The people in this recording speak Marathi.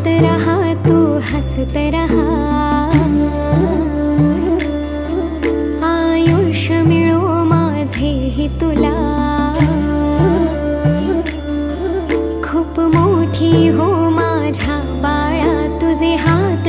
हसत रहा तू हसत रहा, आयुष्य मिळो माझेही तुला, खूप मोठी हो माझ्या बाळा, तुझे हात